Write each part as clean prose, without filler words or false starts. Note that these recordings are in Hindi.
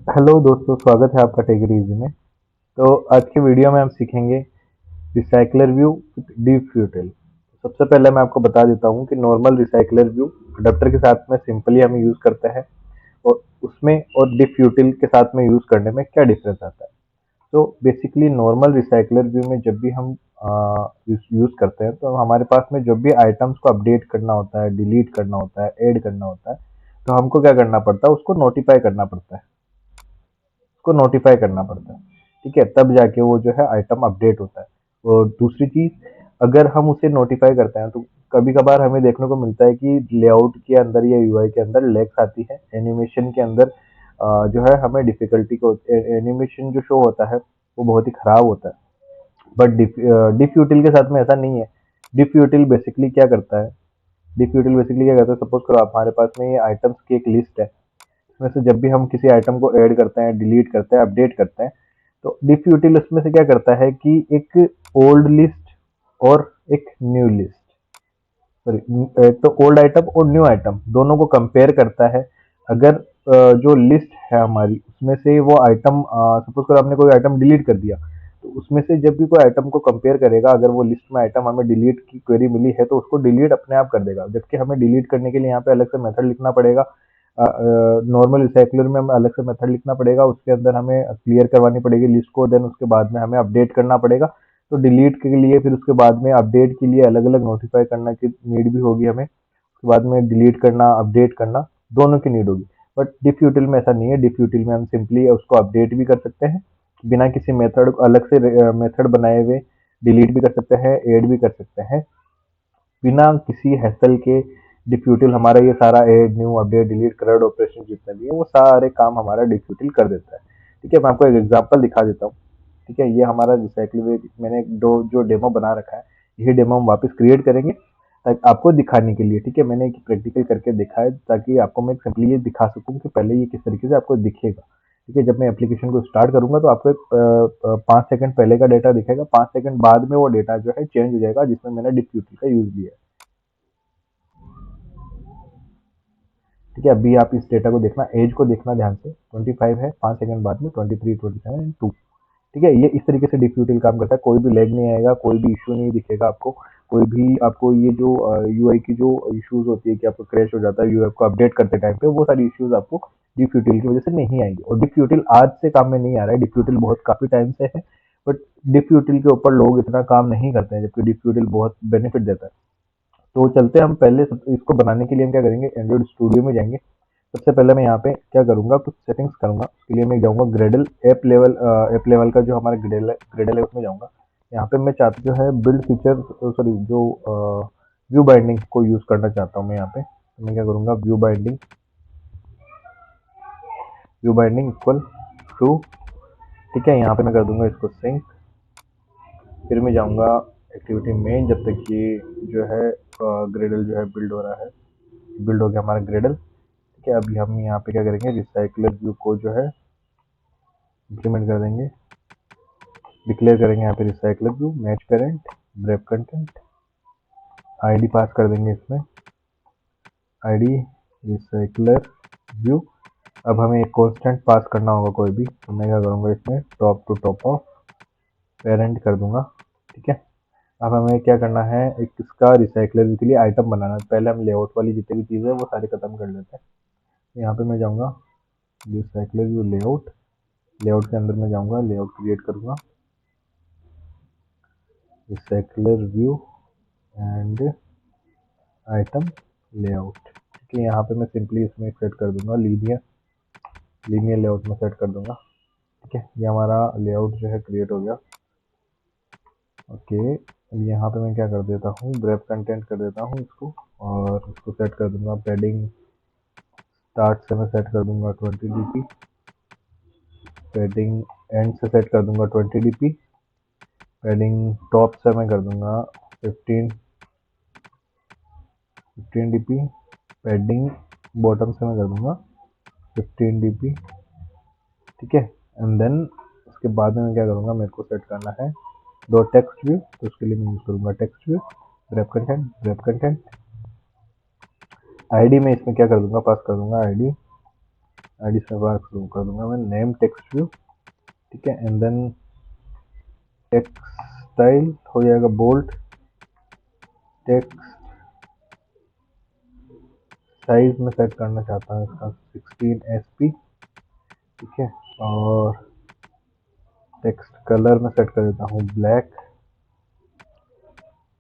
हेलो दोस्तों, स्वागत है आपका टेक इजी में। तो आज की वीडियो में हम सीखेंगे recycler view with deep foetal. सबसे पहले मैं आपको बता देता हूँ कि नॉर्मल रिसाइकलर व्यू अडेप्टर के साथ में सिंपली हम यूज़ करते हैं और उसमें और डीप फ्यूटल के साथ में यूज़ करने में क्या डिफरेंस आता है। तो बेसिकली नॉर्मल रिसाइकलर व्यू में जब भी हम यूज़ करते हैं तो हमारे पास में जब भी आइटम्स को अपडेट करना होता है, डिलीट करना होता है, ऐड करना होता है, तो हमको क्या करना पड़ता है, उसको नोटिफाई करना पड़ता है, उसको नोटिफाई करना पड़ता है। ठीक है, तब जाके वो जो है आइटम अपडेट होता है। और दूसरी चीज, अगर हम उसे नोटिफाई करते हैं तो कभी कभार हमें देखने को मिलता है कि लेआउट के अंदर या यूआई के अंदर लैग्स आती है, एनिमेशन के अंदर जो है हमें डिफिकल्टी को, एनिमेशन जो शो होता है वो बहुत ही खराब होता है। बट डिफ्यूटिल के साथ में ऐसा नहीं है। डिफ्यूटिल बेसिकली क्या करता है, डिफ्यूटिल बेसिकली क्या करता है, सपोज करो हमारे पास में ये आइटम्स की एक लिस्ट है। उसमें से जब भी हम किसी आइटम को ऐड करते हैं, डिलीट करते हैं, अपडेट करते हैं, तो डिफ यूटिल उसमें से क्या करता है कि एक ओल्ड लिस्ट और एक न्यू लिस्ट, सॉरी, एक तो ओल्ड आइटम और न्यू आइटम दोनों को कंपेयर करता है। अगर जो लिस्ट है हमारी उसमें से वो आइटम, सपोज करो आपने कोई आइटम डिलीट कर दिया, तो उसमें से जब भी कोई आइटम को कंपेयर करेगा, अगर वो लिस्ट में आइटम हमें डिलीट की क्वेरी मिली है तो उसको डिलीट अपने आप कर देगा, जबकि हमें डिलीट करने के लिए यहाँ पे अलग से मेथड लिखना पड़ेगा। नॉर्मल रिसाइकलर में हमें अलग से मेथड लिखना पड़ेगा, उसके अंदर हमें क्लियर करवानी पड़ेगी लिस्ट को, देन उसके बाद में हमें अपडेट करना पड़ेगा। तो डिलीट के लिए, फिर उसके बाद में अपडेट के लिए अलग अलग नोटिफाई करना की नीड भी होगी हमें, उसके बाद में डिलीट करना, अपडेट करना, दोनों की नीड होगी। बट डिफ यूटिल में ऐसा नहीं है। डिफ यूटिल में हम सिंपली उसको अपडेट भी कर सकते हैं बिना किसी मेथड, अलग से मेथड बनाए हुए, डिलीट भी कर सकते हैं, ऐड भी कर सकते हैं बिना किसी हैसल के। डिफ्यूटिल हमारा ये सारा add, new, update, delete, current operation जितने भी है वो सारे काम हमारा डिफ्यूटिल कर देता है। ठीक है, मैं आपको एक एग्जांपल दिखा देता हूँ। ठीक है, ये हमारा रिसाइकल, मैंने दो जो डेमो बना रखा है, यही डेमो हम वापस क्रिएट करेंगे आपको दिखाने के लिए। ठीक है, मैंने एक प्रैक्टिकल करके दिखा है ताकि आपको मैं सिंपली ये दिखा सकूं कि पहले ये किस तरीके से आपको दिखेगा। ठीक है, जब मैं एप्लीकेशन को स्टार्ट करूंगा तो आपको एक 5 सेकंड पहले का डेटा दिखेगा, 5 सेकंड बाद में वो डेटा जो है चेंज हो जाएगा जिसमें मैंने डिफ्यूटिल का यूज लिया है। ठीक है, अभी आप इस डेटा को देखना, एज को देखना ध्यान से, 25 है, 5 सेकंड बाद में 23, 27, 2। ठीक है, ये इस तरीके से डिफ्यूटिल काम करता है, कोई भी लैग नहीं आएगा, कोई भी इश्यू नहीं दिखेगा आपको। कोई भी आपको ये जो यूआई की जो इश्यूज होती है कि आपको क्रैश हो जाता है यूआई को अपडेट करते टाइम पे, वो सारी इश्यूज आपको डिफ्यूटिल की वजह से नहीं आएंगी। और डिफ्यूटिल आज से काम में नहीं आ रहा है, डिफ्यूटिल बहुत काफी टाइम से है। बट डिफ्यूटिल के ऊपर लोग इतना काम नहीं करते हैं, जबकि डिफ्यूटिल बहुत बेनिफिट देता है। तो चलते हैं, हम पहले इसको बनाने के लिए हम क्या करेंगे, एंड्रॉइड स्टूडियो में जाएंगे। सबसे पहले मैं यहाँ पे क्या करूँगा, कुछ सेटिंग्स करूँगा। उसके लिए मैं जाऊँगा ग्रेडल ऐप लेवल का जो हमारा ग्रेडल है उसमें जाऊँगा। यहाँ पे मैं चाहता जो है बिल्ड फीचर, सॉरी, जो व्यू बाइंडिंग को यूज़ करना चाहता हूँ मैं यहाँ पे। तो मैं क्या करूँगा, व्यू बाइंडिंग इक्वल टू, ठीक है, यहाँ पे मैं कर दूंगा इसको सिंक। फिर मैं जाऊँगा एक्टिविटी में, जब तक ये जो है ग्रेडल जो है बिल्ड हो रहा है। बिल्ड हो गया हमारा ग्रेडल। ठीक है, अभी हम यहाँ पे क्या करेंगे, रिसाइकलर व्यू को जो है इम्प्लीमेंट कर देंगे, डिक्लेयर करेंगे यहाँ पे recycler view, match current, ब्रेप content, ID पास कर देंगे इसमें, आईडी रिसाइकलर व्यू। अब हमें एक कांस्टेंट पास करना होगा कोई भी, तो मैं क्या करूँगा, इसमें top to top of parent कर दूंगा। ठीक है, अब हमें क्या करना है, एक इसका रिसाइकलर व्यू के लिए आइटम बनाना है। पहले हम लेआउट वाली जितनी भी चीज़ें हैं वो सारी खत्म कर लेते हैं। तो यहाँ पे मैं जाऊँगा रिसाइकलर व्यू लेआउट, लेआउट के अंदर मैं जाऊँगा, लेआउट क्रिएट करूँगा, recycler view and item layout. ठीक है, यहाँ पे मैं सिंपली इसमें सेट कर दूंगा लीनियर लेआउट में सेट कर दूंगा। ठीक है, ये हमारा लेआउट जो है क्रिएट हो गया। ओके, अब यहाँ पे मैं क्या कर देता हूँ, ब्रेप कंटेंट कर देता हूँ इसको, और इसको सेट कर दूंगा पैडिंग स्टार्ट से मैं सेट कर दूंगा 20 dp, पैडिंग एंड से सेट कर दूंगा 20 dp, पैडिंग टॉप से मैं कर दूंगा 15 dp, पैडिंग बॉटम से मैं कर दूंगा 15 dp। ठीक है, एंड देन उसके बाद में मैं क्या करूँगा, मेरे को सेट करना है दो टेक्स्ट व्यू, तो उसके लिए मैं यूज़ करूँगा टेक्स्ट व्यू, ब्रेप कंटेंट। आईडी में इसमें क्या कर दूंगा, पास कर दूंगा आईडी आईडी से बाहर शुरू कर दूंगा मैं, नेम टेक्स्ट व्यू, ठीक है, एंड देन टेक्स्ट स्टाइल हो जाएगा बोल्ड, टेक्स्ट साइज में सेट करना चाहता हूँ इसका 16 SP, ठीक है, और टेक्स्ट कलर में सेट कर देता हूँ ब्लैक,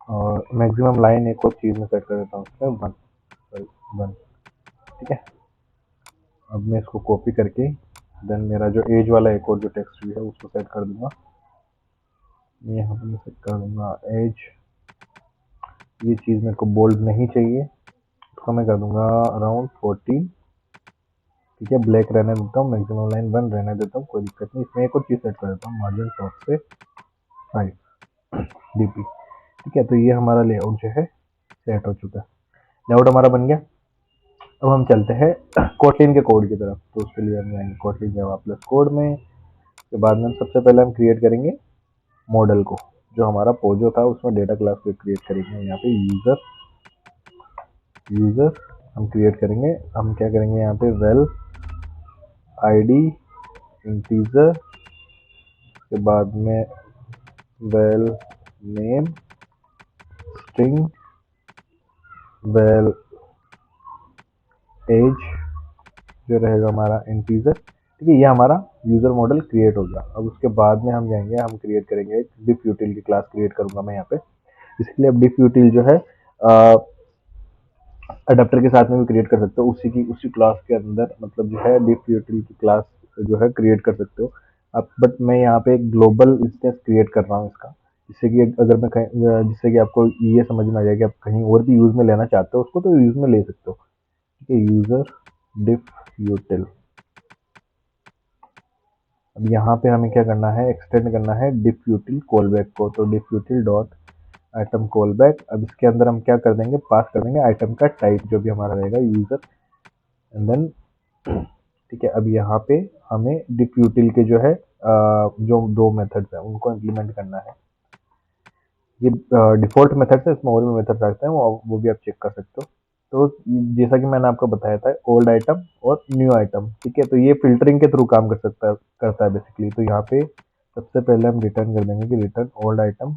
और मैक्सिमम लाइन एक और चीज़ में सेट कर देता हूँ उसमें 1, सॉरी 1, ठीक है। अब मैं इसको कॉपी करके देन मेरा जो एज वाला एक और जो टेक्स्ट भी है उसको सेट कर दूंगा, यहाँ पे मैं सेट कर दूंगा एज, ये चीज़ मेरे को बोल्ड नहीं चाहिए, इसको मैं कर दूंगा अराउंड 14, ठीक है, ब्लैक रहने देता हूँ, मैक्सिमम लाइन 1 रहने देता हूँ, कोई दिक्कत नहीं। इसमें एक और चीज़ सेट कर देता हूँ, मार्जिन टॉप से 5 DP, ठीक है। तो ये हमारा लेआउट जो है सेट हो चुका है, लेआउट हमारा बन गया। अब हम चलते हैं कोटलिन के कोड की तरफ, तो उसके लिए हम जाएंगे कोटलिन जावा प्लस कोड में, के बाद में सबसे पहले हम क्रिएट करेंगे मॉडल को, जो हमारा पोजो था उसमें डेटा क्लास को क्रिएट करेंगे, यहाँ पे यूजर हम क्रिएट करेंगे। हम क्या करेंगे यहाँ पे वेल आईडी इंटीजर, के बाद में val name string, val age जो रहेगा हमारा इंटीजर, ठीक है। ये हमारा यूजर मॉडल क्रिएट हो गया। अब उसके बाद में हम जाएंगे, हम क्रिएट करेंगे एक डिफ यूटिल की क्लास क्रिएट करूंगा मैं यहाँ पे। इसके लिए अब डिफ यूटिल जो है अडेप्टर के साथ में भी क्रिएट कर सकते हो, उसी क्लास के अंदर, मतलब जो है डिफ यूटिल की क्लास जो है क्रिएट कर सकते हो आप। बट मैं यहाँ पे एक ग्लोबल इंस्टेंस क्रिएट कर रहा हूँ इसका, जिससे कि अगर मैं कहीं, जिससे कि आपको ये समझ में आ जाए कि आप कहीं और भी यूज में लेना चाहते हो उसको, तो यूज में ले सकते हो, ठीक है। यूजर डिफ यूटिल, अब यहाँ पे हमें क्या करना है, एक्सटेंड करना है डिफ यूटिल कॉलबैक को, तो डिफ यूटिल डॉट आइटम कॉलबैक। अब इसके अंदर हम क्या कर देंगे, पास कर देंगे आइटम का टाइप जो भी हमारा रहेगा यूजर, एंड देन ठीक है। अब यहाँ पे हमें डिफ यूटिल के जो है जो 2 मेथड्स हैं उनको इम्प्लीमेंट करना है। ये डिफॉल्ट मेथड्स है, इसमें और भी मेथड्स रखते हैं, वो भी आप चेक कर सकते हो। तो जैसा कि मैंने आपको बताया था, ओल्ड आइटम और न्यू आइटम, ठीक है, तो ये फिल्टरिंग के थ्रू काम करता है बेसिकली। तो यहाँ पे सबसे पहले हम रिटर्न कर देंगे कि return old item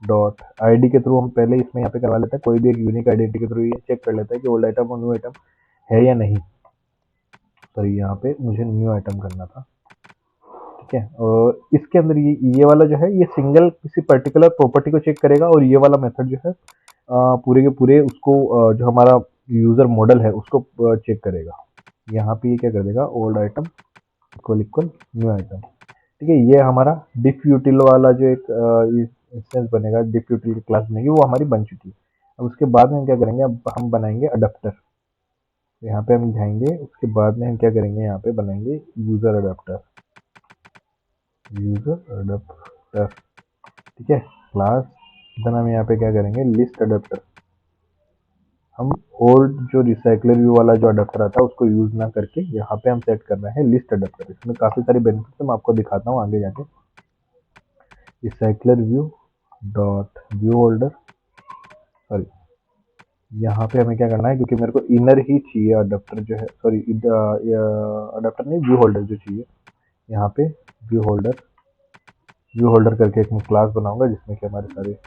dot ID के थ्रू, हम पहले इसमें यहाँ पे करवा लेते हैं, कोई भी एक यूनिक आइडेंटिटी के थ्रू ये चेक कर लेता है कि ओल्ड आइटम और न्यू आइटम है या नहीं। तो यहाँ पे मुझे न्यू आइटम करना था, ठीक है। और इसके अंदर ये वाला जो है, ये सिंगल किसी पर्टिकुलर प्रॉपर्टी को चेक करेगा, और ये वाला मेथड जो है पूरे के पूरे उसको जो हमारा यूजर मॉडल है उसको चेक करेगा। यहाँ पे ये क्या कर देगा, old item equal equal new item, ठीक है। ये हमारा डिफ यूटिल वाला जो एक इंस्टेंस बनेगा, डिफ यूटिल की क्लास बनेगी, वो हमारी बन चुकी है। अब उसके बाद में हम क्या करेंगे, अब हम बनाएंगे अडेप्टर। तो यहाँ पे हम जाएंगे, उसके बाद में हम क्या करेंगे, यहाँ पे बनाएंगे यूजर अडेप्टर, ठीक है, क्लास। देन हम यहाँ पे क्या करेंगे, लिस्ट अडेप्टर। हम ओल्ड जो रिसाइकलर व्यू वाला जो अडेप्टर आता है उसको यूज ना करके यहाँ पे हम सेट कर रहे हैं लिस्ट अडेप्टर। इसमें काफी सारी बेनिफिट्स है, मैं आपको दिखाता हूँ आगे जाके। Recycler view dot view holder, sorry, यहाँ पे हमें क्या करना है, क्योंकि मेरे को इनर ही चाहिए अडेप्टर जो है, सॉरी अडेप्टर नहीं, व्यू होल्डर जो चाहिए। यहाँ पे व्यू होल्डर करके एक मैं क्लास बनाऊंगा जिसमें कि हमारे सारे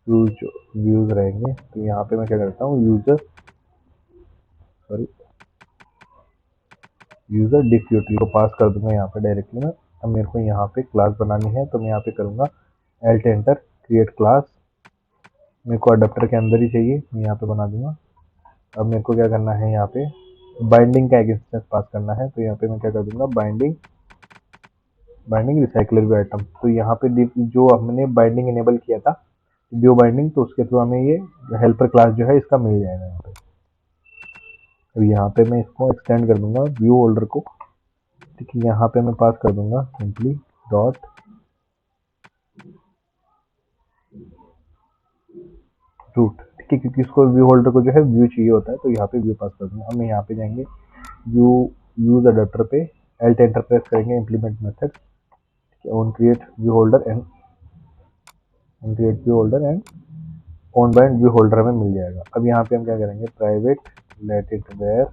व्यूज रहेंगे। तो यहाँ पे मैं क्या करता हूँ, यूजर डिफ यूटिल को पास कर दूंगा यहाँ पे डायरेक्टली मैं। अब मेरे को यहाँ पे क्लास बनानी है, तो मैं यहाँ पे करूँगा एल्ट एंटर क्रिएट क्लास। मेरे को अडेप्टर के अंदर ही चाहिए, मैं यहाँ पे बना दूंगा। अब मेरे को क्या करना है, यहाँ पे बाइंडिंग का एक इंस्टेंस पास करना है, तो यहाँ पे मैं क्या कर दूंगा, बाइंडिंग रिसाइकलर व्यू आइटम। तो यहाँ पे जो हमने बाइंडिंग इनेबल किया था व्यू बाइंडिंग, तो उसके थ्रू हमें ये हेल्पर क्लास जो है इसका मिल जाएगा यहाँ पे। तो यहाँ पे मैं इसको एक्सटेंड कर दूंगा व्यू होल्डर को, ठीक है। यहाँ पे मैं पास कर दूंगा सिंपली डॉट रूट, ठीक है, क्योंकि इसको व्यू होल्डर को जो है व्यू चाहिए होता है, तो यहाँ पे व्यू पास कर दूंगा। हम यहाँ पे जाएंगे व्यू यूज अडेप्टर पे, एल्ट एंटर प्रेस करेंगे, implement method, on create view holder and on bind view holder में मिल जाएगा। अब यहाँ पे हम क्या करेंगे, प्राइवेट लेट इट वेयर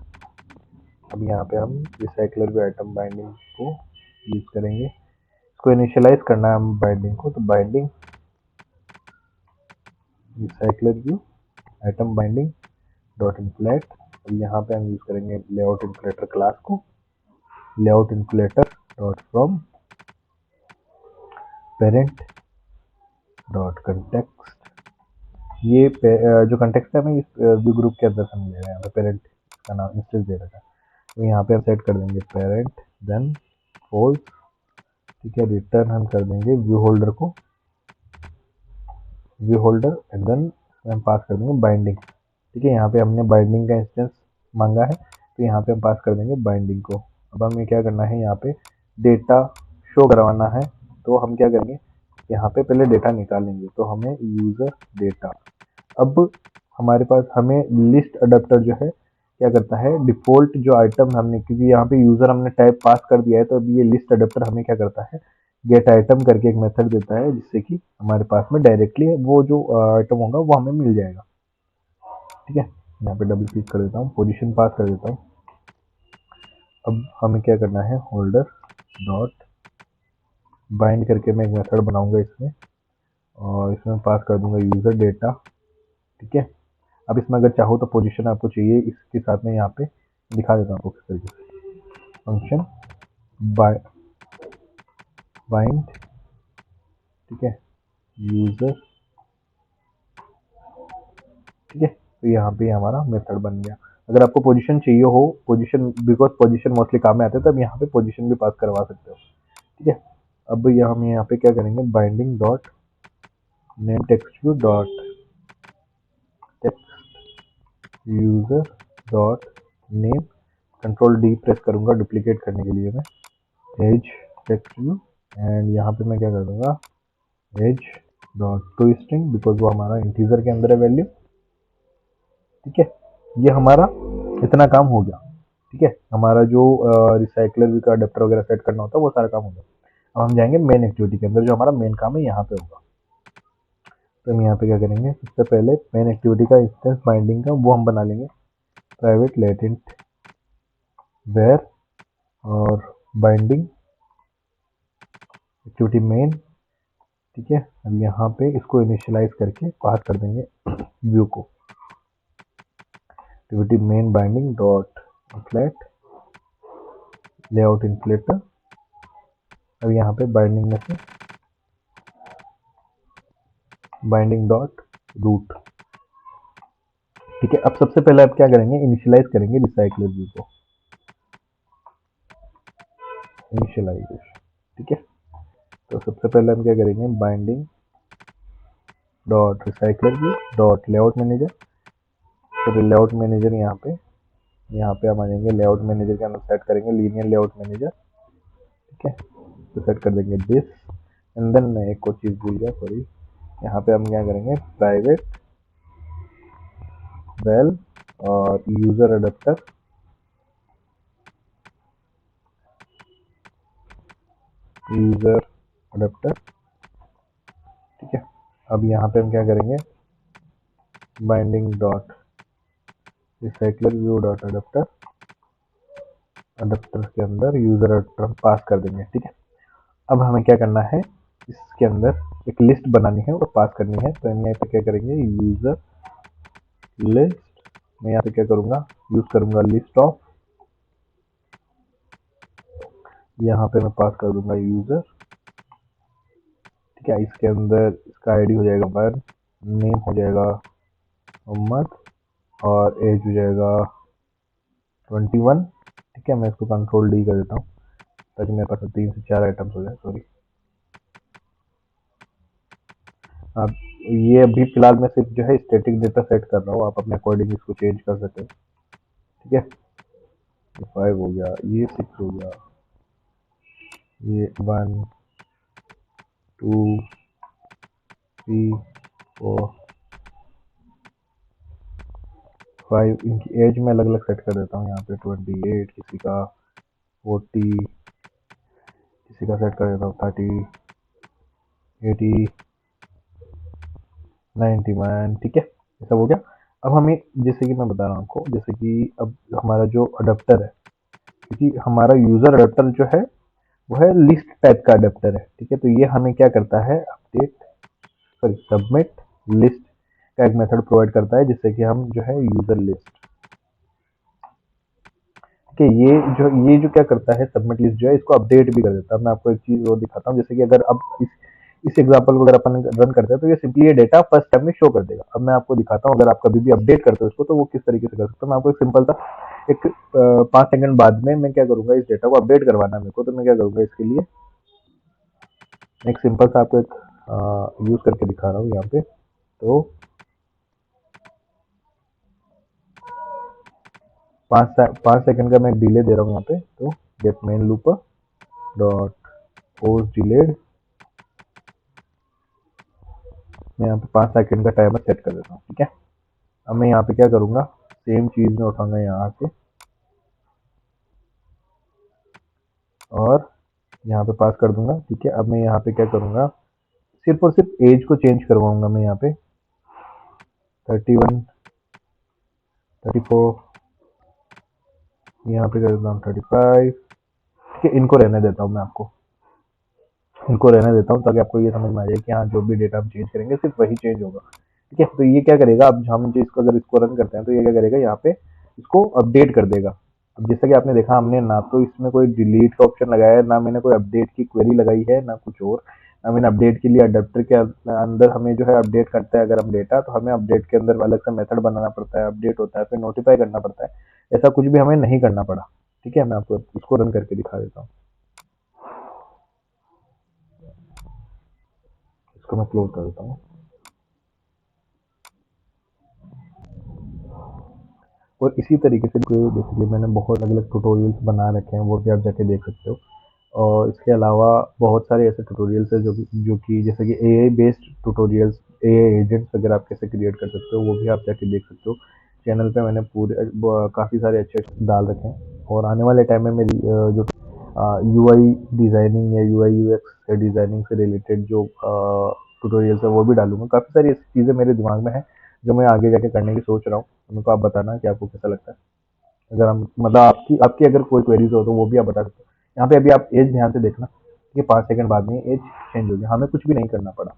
अब यहाँ पे हम रिसाइकलर व्यू आइटम बाइंडिंग को यूज करेंगे। इसको इनिशियलाइज करना है हम बाइंडिंग को, तो binding recycler view item binding dot inflate. अब यहाँ पे हम यूज करेंगे लेआउट इन्फ्लेटर क्लास को, layout inflator dot from parent dot context. ये जो कंटेक्स्ट है हमें इस व्यू ग्रुप के अंदर से मिलेगा। यहाँ पे पेरेंट का नाम इंस्टेंस दे रखा है, तो यहाँ पे हम सेट कर देंगे पेरेंट देन फोल्ड, ठीक है। रिटर्न हम कर देंगे व्यू होल्डर को, व्यू होल्डर एंड देन हम पास कर देंगे बाइंडिंग, ठीक है। यहाँ पे हमने बाइंडिंग का इंस्टेंस मांगा है, तो यहाँ पे हम पास कर देंगे बाइंडिंग को। अब हमें क्या करना है, यहाँ पे डेटा शो करवाना है, तो हम क्या करेंगे, यहाँ पे पहले डेटा निकालेंगे, तो हमें यूजर डेटा। अब हमारे पास हमें लिस्ट अडेप्टर जो है क्या करता है, डिफॉल्ट जो आइटम हमने, क्योंकि यहाँ पे यूजर हमने टाइप पास कर दिया है, तो अभी ये लिस्ट अडेप्टर हमें क्या करता है, गेट आइटम करके एक मेथड देता है, जिससे कि हमारे पास में डायरेक्टली वो जो आइटम होगा वो हमें मिल जाएगा, ठीक है। यहाँ पे डबल क्लिक कर देता हूँ, पोजीशन पास कर देता हूँ। अब हमें क्या करना है, होल्डर डॉट बाइंड करके मैं एक मेथड बनाऊंगा इसमें, और इसमें पास कर दूंगा यूजर डेटा, ठीक है। अब इसमें अगर चाहो तो पोजीशन आपको चाहिए, इसके साथ में यहाँ पे दिखा देता हूँ आपको किस तरीके से। फंक्शन बाइंड, ठीक है, यूजर, ठीक है। तो यहाँ पे हमारा मेथड बन गया। अगर आपको पोजीशन चाहिए हो, पोजीशन बिकॉज पोजीशन मोस्टली काम में आते हैं, तो आप यहाँ पे पोजीशन भी पास करवा सकते हो, ठीक है। अब हम यहाँ पे क्या करेंगे, binding dot name text view dot text user dot name, control D press करूंगा डुप्लीकेट करने के लिए मैं, एज टेक्स्ट व्यू, एंड यहाँ पे मैं क्या कर दूंगा, age dot to string, because वो हमारा इंटीजर के अंदर है वैल्यू, ठीक है। ये हमारा इतना काम हो गया, ठीक है। हमारा जो रिसाइकलर का अडेप्टर वगैरह सेट करना होता है वो सारा काम हो गया। अब हम जाएंगे मेन एक्टिविटी के अंदर, जो हमारा मेन काम है यहाँ पे होगा। तो हम यहाँ पे क्या करेंगे, सबसे पहले मेन एक्टिविटी का इंस्टेंस बाइंडिंग का वो हम बना लेंगे, प्राइवेट लेटेंट वेयर और बाइंडिंग एक्टिविटी मेन, ठीक है। अब यहाँ पे इसको इनिशियलाइज करके पास कर देंगे व्यू को, activity main binding dot inflate layout inflator. अब यहाँ पे बाइंडिंग में से बाइंडिंग डॉट रूट, ठीक है। अब सबसे पहले आप क्या करेंगे, इनिशियलाइज करेंगे रिसाइकलर व्यू को, इनिशियलाइजेशन, ठीक है। तो सबसे पहले हम क्या करेंगे, binding dot recycler view dot layout manager. तो लेआउट मैनेजर यहाँ पे हम आ जाएंगे, लेआउट मैनेजर के अंदर सेट करेंगे लीनियर लेआउट मैनेजर, ठीक है। तो सेट कर देंगे दिस, एंड देन मैं एक और चीज़ भूल गया, सॉरी। यहाँ पे हम क्या करेंगे, प्राइवेट वेल और यूजर अडेप्टर, यूजर अडेप्टर, ठीक है। अब यहाँ पे हम क्या करेंगे, binding dot recycler view dot adapter, adapter के अंदर यूजर अडेप्टर पास कर देंगे, ठीक है। अब हमें क्या करना है, इसके अंदर एक लिस्ट बनानी है और पास करनी है। तो हम यहाँ पे क्या करेंगे, यूजर लिस्ट, मैं यहाँ पे क्या करूँगा, यूज करूँगा लिस्ट ऑफ, यहाँ पे मैं पास कर दूंगा यूजर, ठीक है। इसके अंदर इसका आईडी हो जाएगा 1, नेम हो जाएगा मोहम्मद, और एज हो जाएगा 21, ठीक है। मैं इसको कंट्रोल डी कर देता हूँ ताकि मेरे पास 3 से 4 आइटम्स हो जाए, सॉरी। अब ये अभी फिलहाल मैं सिर्फ जो है स्टैटिक डेटा सेट कर रहा हूँ, आप अपने अकॉर्डिंग इसको चेंज कर सकते हैं, ठीक है। 5 हो गया, ये 6 हो गया, ये 1 2 3 4 5, इनकी एज में अलग अलग सेट कर देता हूँ। यहाँ पे 28, किसी का 40, किसी का सेट कर देता हूँ 30, 80, 91, ठीक है। ये सब हो गया। अब हमें, जैसे कि मैं बता रहा हूँ आपको, जैसे कि अब हमारा जो अडेप्टर है, क्योंकि हमारा यूजर अडेप्टर जो है वो है लिस्ट टाइप का अडेप्टर है, ठीक है। तो ये हमें क्या करता है, अपडेट सॉरी सबमिट लिस्ट का एक मेथड प्रोवाइड करता है, जिससे कि हम जो है यूजर लिस्ट, ठीक है, ये जो क्या करता है, सबमिट लिस्ट जो है इसको अपडेट भी कर देता है। मैं आपको एक चीज और दिखाता हूँ, जैसे कि अगर अब इस एग्जांपल को अगर अपन रन करते हैं तो ये सिंपली ये डेटा फर्स्ट टाइम में शो कर देगा। अब मैं आपको दिखाता हूँ, अगर आप कभी भी अपडेट करते हो इसको तो वो किस तरीके से कर सकते हो। मैं आपको एक सिंपल सा एक 5 सेकंड बाद में मैं क्या करूंगा, इस डेटा को अपडेट करवाना है मेरे को, तो मैं क्या करूंगा, इसके लिए एक सिंपल सा आपको एक यूज करके दिखा रहा हूँ यहाँ पे। तो 5 सेकंड का मैं डिले दे रहा हूँ यहाँ पे। तो get main looper dot post delayed, मैं यहाँ पे 5 सेकंड का टाइमर सेट कर देता हूँ, ठीक है। अब मैं यहाँ पे क्या करूँगा, सेम चीज़ में उठाऊंगा यहाँ से और यहाँ पे पास कर दूंगा, ठीक है। अब मैं यहाँ पे क्या करूँगा, सिर्फ और सिर्फ एज को चेंज करवाऊंगा मैं यहाँ पे 31, 34, यहाँ पे कर देता हूँ 35, ठीक है। इनको रहने देता हूँ, मैं आपको इनको रहने देता हूँ ताकि आपको ये समझ में आ जाए कि हाँ जो भी डेटा हम चेंज करेंगे सिर्फ वही चेंज होगा, ठीक है। तो ये क्या करेगा, अब हम जो इसको अगर इसको रन करते हैं तो ये क्या करेगा, यहाँ पे इसको अपडेट कर देगा। अब जैसा कि आपने देखा, हमने ना तो इसमें कोई डिलीट का ऑप्शन लगाया है, ना मैंने कोई अपडेट की क्वेरी लगाई है, ना कुछ और, ना मैंने अपडेट के लिए अडेप्टर के अंदर हमें जो है अपडेट करता है अगर हम डेटा, तो हमें अपडेट के अंदर अलग से मेथड बनाना पड़ता है, अपडेट होता है फिर नोटिफाई करना पड़ता है। ऐसा कुछ भी हमें नहीं करना पड़ा, ठीक है। मैं आपको इसको रन करके दिखा देता हूँ। इसको मैं क्लोज कर देता हूँ। और इसी तरीके से बेसिकली मैंने बहुत अलग अलग ट्यूटोरियल्स बना रखे हैं, वो भी आप जाके देख सकते हो। और इसके अलावा बहुत सारे ऐसे ट्यूटोरियल्स हैं जो कि जैसे कि AI based tutorials, AI agents अगर आप कैसे क्रिएट कर सकते हो, वो भी आप जाके देख सकते हो। चैनल पे मैंने पूरे काफ़ी सारे अच्छे डाल रखे हैं। और आने वाले टाइम में मेरी जो यूआई डिज़ाइनिंग या यूआई यूएक्स से डिज़ाइनिंग से रिलेटेड जो ट्यूटोरियल्स है वो भी डालूंगा। काफ़ी सारी ऐसी चीज़ें मेरे दिमाग में है जो मैं आगे जाके करने की सोच रहा हूँ। मेरे को आप बताना कि आपको कैसा लगता है। अगर हम मतलब आपकी आपकी अगर कोई क्वेरीज हो तो वो भी आप बता सकते हो। यहाँ पे अभी आप एज ध्यान से देखना कि 5 सेकंड बाद में एज चेंज हो गया, हमें कुछ भी नहीं करना पड़ा,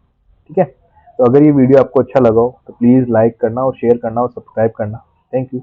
ठीक है। तो अगर ये वीडियो आपको अच्छा लगा हो तो प्लीज़ लाइक करना और शेयर करना और सब्सक्राइब करना। Thank you.